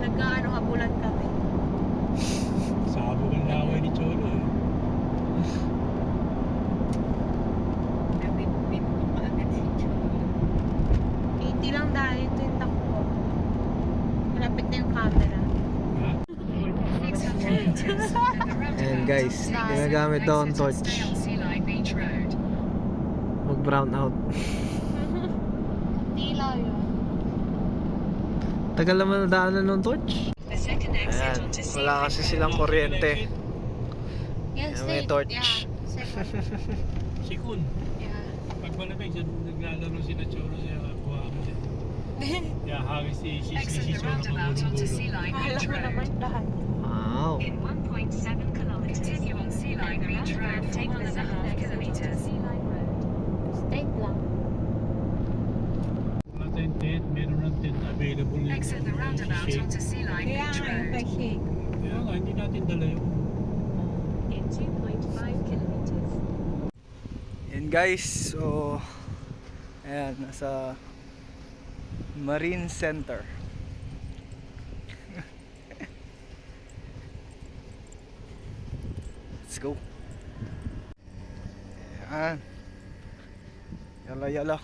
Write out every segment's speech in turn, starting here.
Nagkaano habulan kami. Sabog ang laway ni Cholo eh. Nabit-bit ko kaagad si Cholo. Hindi lang dahil ito yung takbo. Malapit na yung camera. Ha? Ayan guys, ginagamit daw ang torch. Mag brown out. Tila yun. Tagal naman nadaanan ng torch. Ayan, wala kasi silang kuryente. Yan, Ayan, may state. torch. Yeah, second. Sikun. Yeah. Pag malamig, siya naglalaro sila Cholo siya kuha mo siya. Kaya hangin si Cholo kumulong-gulong. Alam mo naman lahat. Wow. In 1.7 kilometers, continue on Sea Line Beach Road, take 1.5 kilometers. State lang. Mga tent, meron ng tent available yung Exit the roundabout shake. onto Sea Line Kaya Beach nga yung Road. shake. Kaya nga, hindi natin dala yun. In 2.5 kilometers. Yan guys, so ayan, nasa Marine Center. Let's go. Ayan. Yala yala.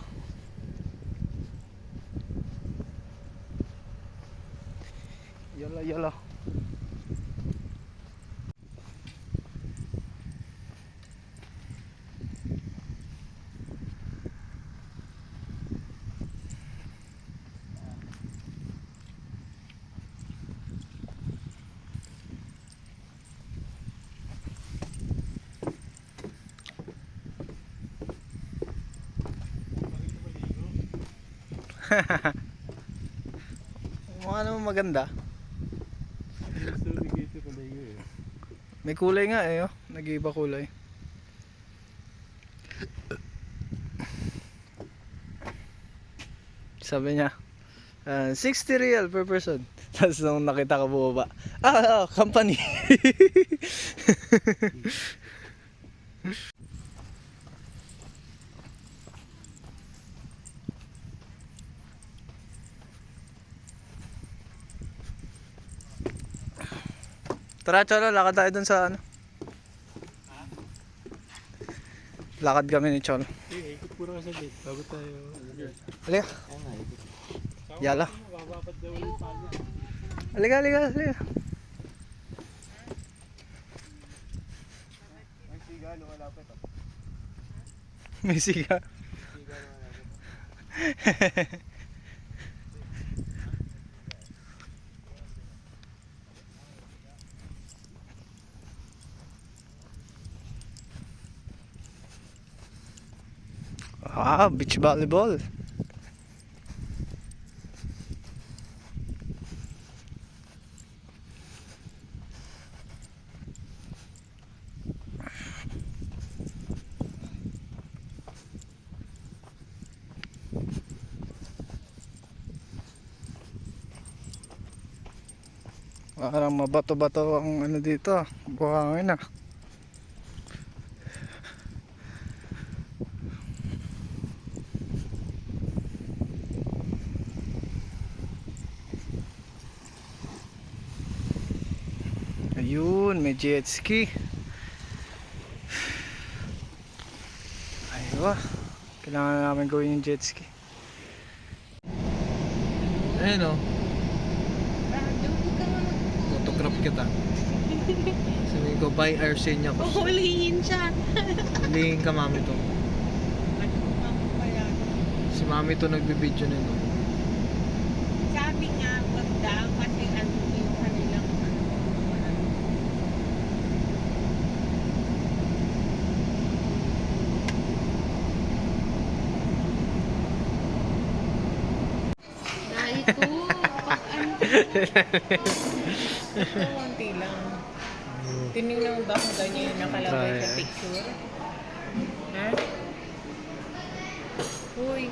Yala yala. Mukha naman maganda. May kulay nga eh, oh. Nag-iiba kulay. Sabi niya, 60 real per person. Tapos nung nakita ko bumaba, company. Tara, Cholo, lakad tayo dun sa ano. Lakad kami ni Cholo. Ikot puro ka saglit, bago tayo. Halika. Yala. Bababad daw ulit palo. Halika, halika, halika. May siga, lumalapit oh. May siga. Beach volleyball. Parang mabato-bato ang ano dito, buhangin ah. Ayun, may jet ski. Ayun, kailangan namin gawin yung jet ski. Ayun o, photograph kita. Sabihin ko, buy Arsenia ko. Huhulihin siya. Hulihin ka mami to. Si mami to nagbibideo nito. Sabi nga, wag daw kasi ano yung kanilang dahil ko, pag ano ito, konti lang. Tinignan mo ba kung ganyan yung nakalagay sa picture? Ha? Uy.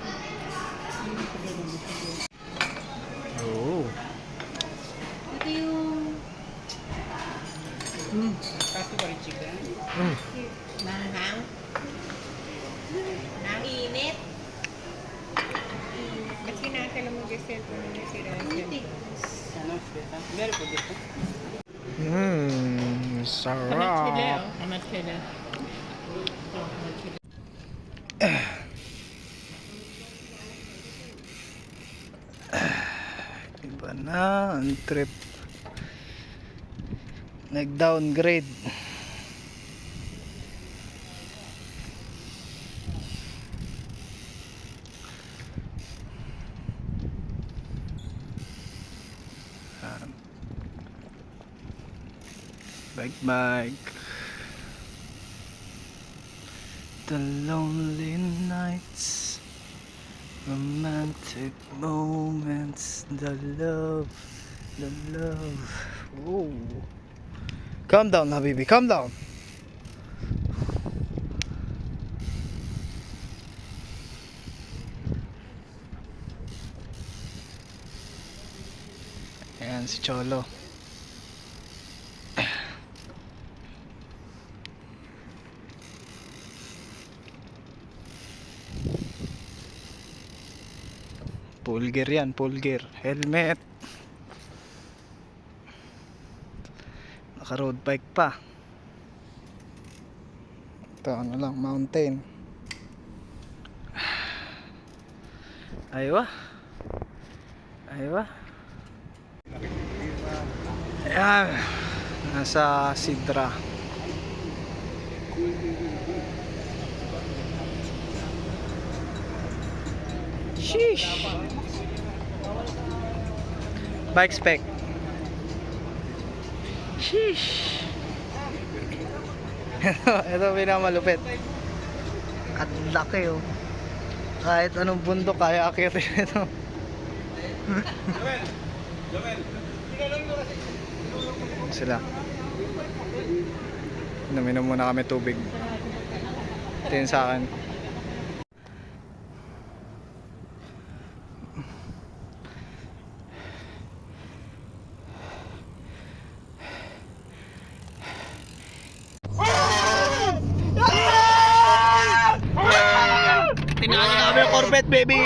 Oh. Ito yung Kasi pa rin chicken. manghang. Nainit. Ba't sinasala mo yung cellphone na nasira siya? Ano, Sveta? Sarap. Iba na ang trip. Nag-downgrade. Bike. The lonely nights, romantic moments, the love. Whoa. Calm down, Habibi, calm down. Ayan si Cholo. Full gear yan, full gear. Helmet. Naka road bike pa. Ito ano lang, mountain. Aywa. Ayan. Nasa Sidra. Sheesh. Bike spec. Sheesh. Ito pinakamalupit. At laki oh. Kahit anong bundok kaya akyatin ito. Sila. Inom muna kami tubig. Ito yun sa akin. Tinalo namin yung Corvette, baby!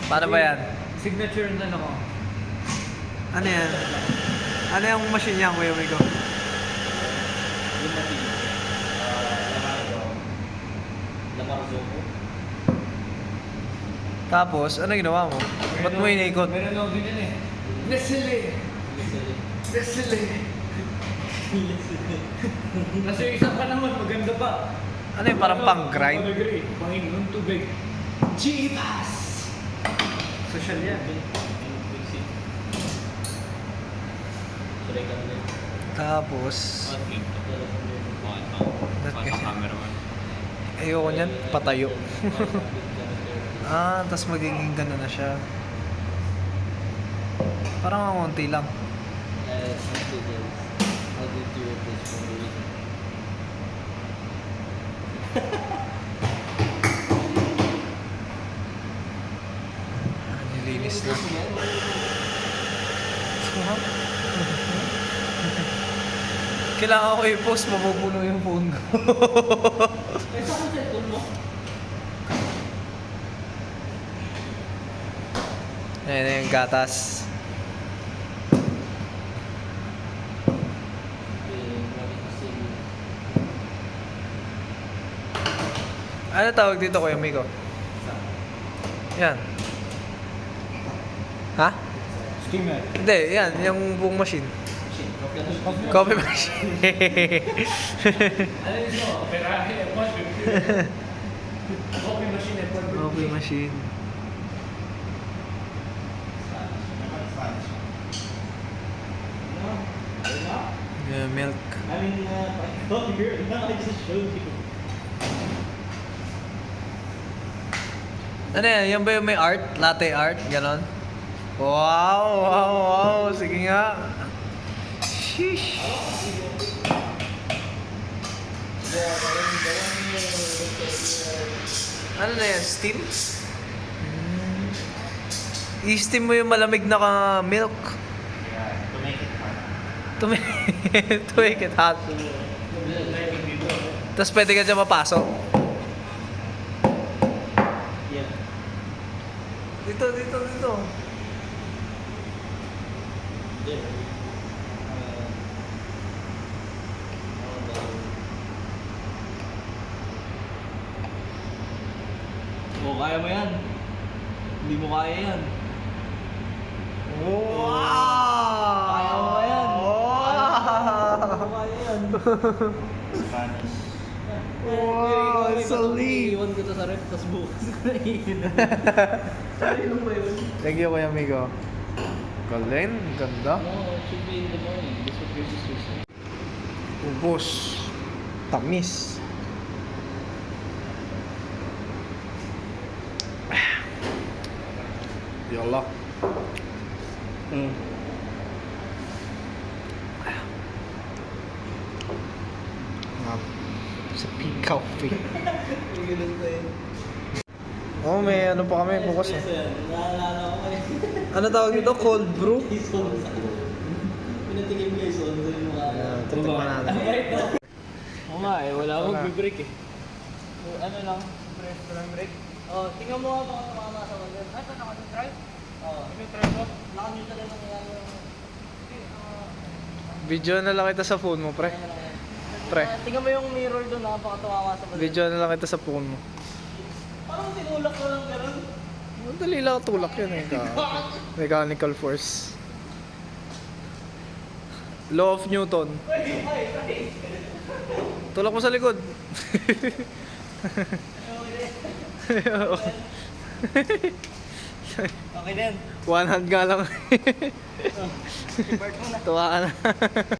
Paano ba yan? Signature na ako. Ano yan? Ano yung machine niya, Kuya Migo? Tapos, ano ginawa mo? Ba't mo iniikot? Meron ako din yan eh. Nestle! Kasi yung isa pa naman, maganda pa. Ano yung parang pang-grind? Panginom tubig. Chivas! Social yan. Tapos, ayoko niyan, patayo. Tapos magiging gano'n na siya. Parang ang konti lang. Nilinis na. Kailangan ko i-post, mapupuno yung phone ko. Ayan na yung gatas. Ano tawag dito, Kuya Miko? Yan. Ha? Steamer. Hindi, yan. Yung buong machine. Coffee machine. Ano yun mo? Ferrari, coffee machine. Coffee machine. Yeah, milk. I mean, I just showed you. Ano yan? Yan ba yung may art? Latte art? Ganon? Wow, wow, wow. Sige nga. Sheesh. Ano na yan? Steam? I-steam mo yung malamig na milk. To make it hot. Tapos pwede ka dyan mapasok. Dito. Oo, kaya mo yan. Hindi mo kaya yan. Wow! Kaya mo ba yan? Hindi mo kaya yan. Wow, it's so lean. Iwan ko to sa ref, tapos bukas ko na iinom. Sorry lang ba yun? Thank you, Kuya Migo. Galing, ganda. No, it should be in the morning. This would be Tuesday. Ubos. Tamis. Yalla. Sa pink coffee. Oh, may ano pa kami bukas eh. Naalala ko eh. Ano tawag nito? Cold brew? Pinatingin ko yung sonzo yung mukha. Titikman natin. Oo nga eh, wala akong Wala. bibreak eh. Ano lang, walang break. Oh, tingnan mo nga baka tumama sa wonder. Ay, ito naka-drive? Oo. Naka-drive mo? Naka-mute lang nangyayari yung... Video na lang kita sa phone mo, pre. Pre. Tingnan mo yung mirror doon, baka tumama sa wonder. Video na lang kita sa phone mo. Parang tinulak ko lang gano'n. Madali lang tulak yun eh. Mechanical force. Law of Newton. Tulak mo sa likod. Okay din. One hand nga lang. Tuwa ka na.